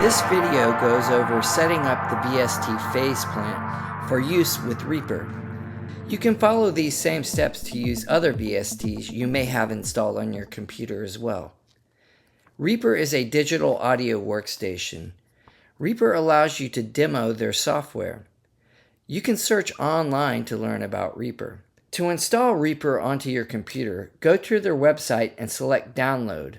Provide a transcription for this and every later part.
This video goes over setting up the VST phase plant for use with Reaper. You can follow these same steps to use other VSTs you may have installed on your computer as well. Reaper is a digital audio workstation. Reaper allows you to demo their software. You can search online to learn about Reaper. To install Reaper onto your computer, go to their website and select Download.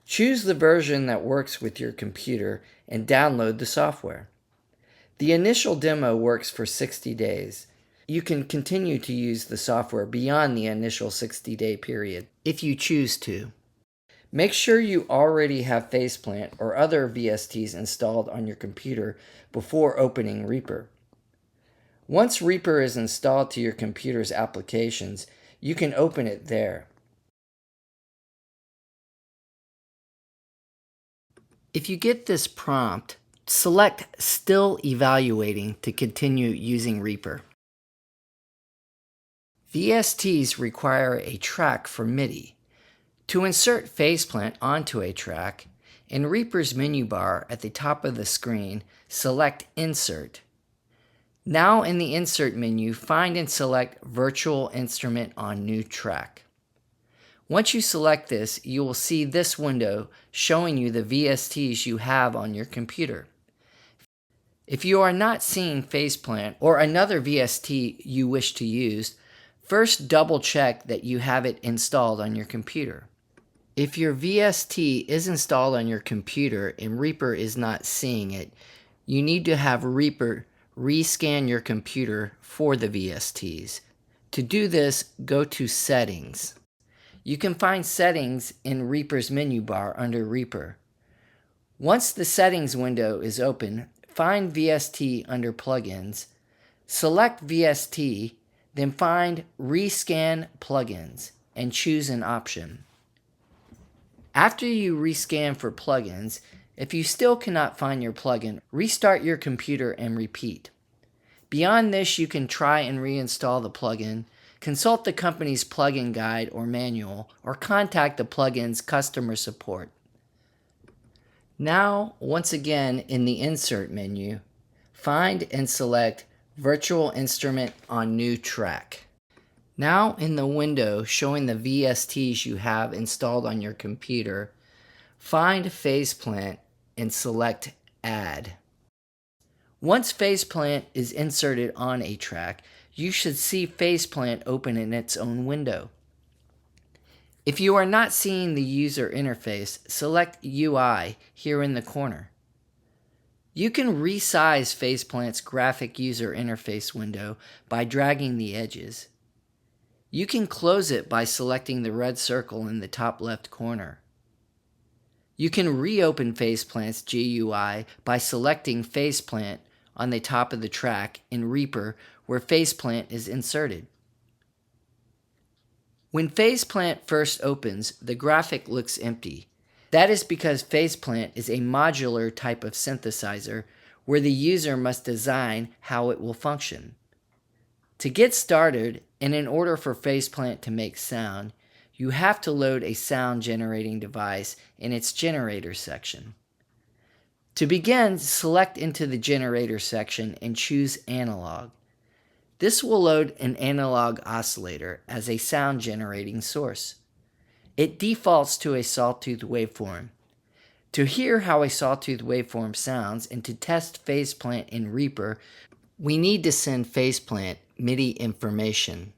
Choose the version that works with your computer and download the software. The initial demo works for 60 days. You can continue to use the software beyond the initial 60-day period if you choose to. Make sure you already have Faceplant or other VSTs installed on your computer before opening Reaper. Once Reaper is installed to your computer's applications, you can open it there. If you get this prompt, select Still Evaluating to continue using Reaper. VSTs require a track for MIDI. To insert Faceplant onto a track, in Reaper's menu bar at the top of the screen, select Insert. Now in the Insert menu, find and select Virtual Instrument on New Track. Once you select this, you will see this window showing you the VSTs you have on your computer. If you are not seeing Faceplant or another VST you wish to use, first double check that you have it installed on your computer. If your VST is installed on your computer and Reaper is not seeing it, you need to have Reaper rescan your computer for the VSTs. To do this, go to Settings. You can find Settings in Reaper's menu bar under Reaper. Once the Settings window is open, find VST under Plugins, select VST, then find Rescan Plugins and choose an option. After you rescan for plugins, if you still cannot find your plugin, restart your computer and repeat. Beyond this, you can try and reinstall the plugin, consult the company's plugin guide or manual, or contact the plugin's customer support. Now, once again in the Insert menu, find and select Virtual Instrument on New Track. Now in the window showing the VSTs you have installed on your computer, find Faceplant and select Add. Once Faceplant is inserted on a track, you should see Faceplant open in its own window. If you are not seeing the user interface, select UI here in the corner. You can resize Faceplant's graphic user interface window by dragging the edges. You can close it by selecting the red circle in the top left corner. You can reopen Faceplant's GUI by selecting Faceplant on the top of the track in Reaper where Faceplant is inserted. When Faceplant first opens, the graphic looks empty. That is because Faceplant is a modular type of synthesizer where the user must design how it will function. To get started, and in order for Faceplant to make sound, you have to load a sound generating device in its generator section. To begin, select into the generator section and choose Analog. This will load an analog oscillator as a sound generating source. It defaults to a sawtooth waveform. To hear how a sawtooth waveform sounds and to test Faceplant in Reaper, we need to send Faceplant MIDI information.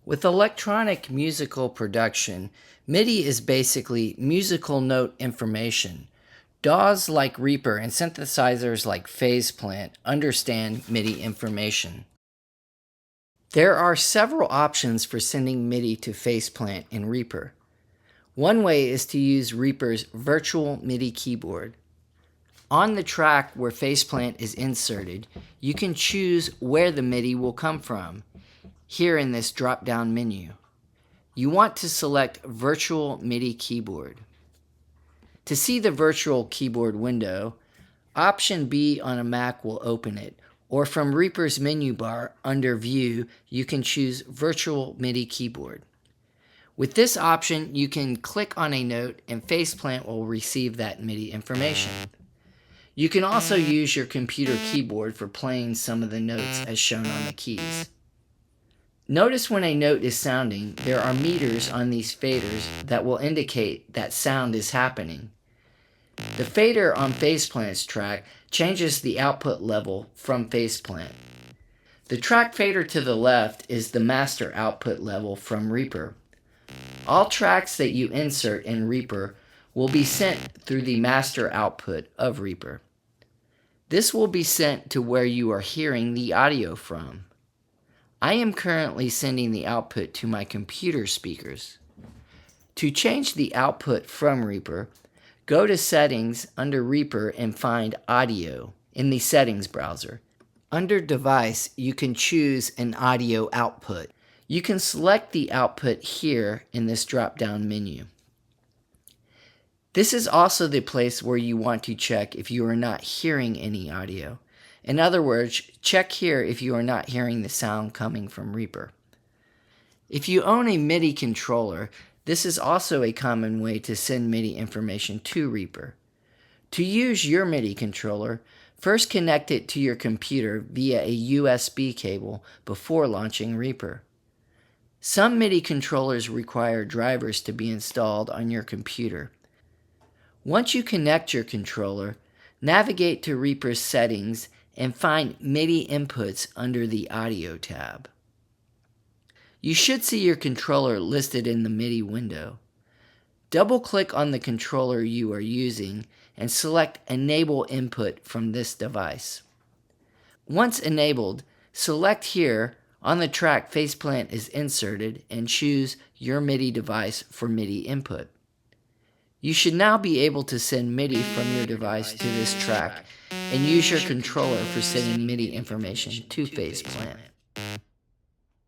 With electronic musical production, MIDI is basically musical note information. DAWs like Reaper and synthesizers like Faceplant understand MIDI information. There are several options for sending MIDI to Faceplant in Reaper. One way is to use Reaper's virtual MIDI keyboard. On the track where Faceplant is inserted, you can choose where the MIDI will come from, here in this drop-down menu. You want to select Virtual MIDI Keyboard. To see the virtual keyboard window, Option B on a Mac will open it, or from Reaper's menu bar under View, you can choose Virtual MIDI Keyboard. With this option, you can click on a note and Faceplant will receive that MIDI information. You can also use your computer keyboard for playing some of the notes as shown on the keys. Notice when a note is sounding, there are meters on these faders that will indicate that sound is happening. The fader on Faceplant's track changes the output level from Faceplant. The track fader to the left is the master output level from Reaper. All tracks that you insert in Reaper will be sent through the master output of Reaper. This will be sent to where you are hearing the audio from. I am currently sending the output to my computer speakers. To change the output from Reaper, go to Settings under Reaper and find Audio in the Settings browser. Under Device, you can choose an audio output. You can select the output here in this drop-down menu. This is also the place where you want to check if you are not hearing any audio. In other words, check here if you are not hearing the sound coming from Reaper. If you own a MIDI controller, this is also a common way to send MIDI information to Reaper. To use your MIDI controller, first connect it to your computer via a USB cable before launching Reaper. Some MIDI controllers require drivers to be installed on your computer. Once you connect your controller, navigate to Reaper's settings and find MIDI inputs under the Audio tab. You should see your controller listed in the MIDI window. Double-click on the controller you are using and select Enable Input from this device. Once enabled, select here on the track Faceplant is inserted and choose your MIDI device for MIDI input. You should now be able to send MIDI from your device to this track and use your controller for sending MIDI information to Faceplant.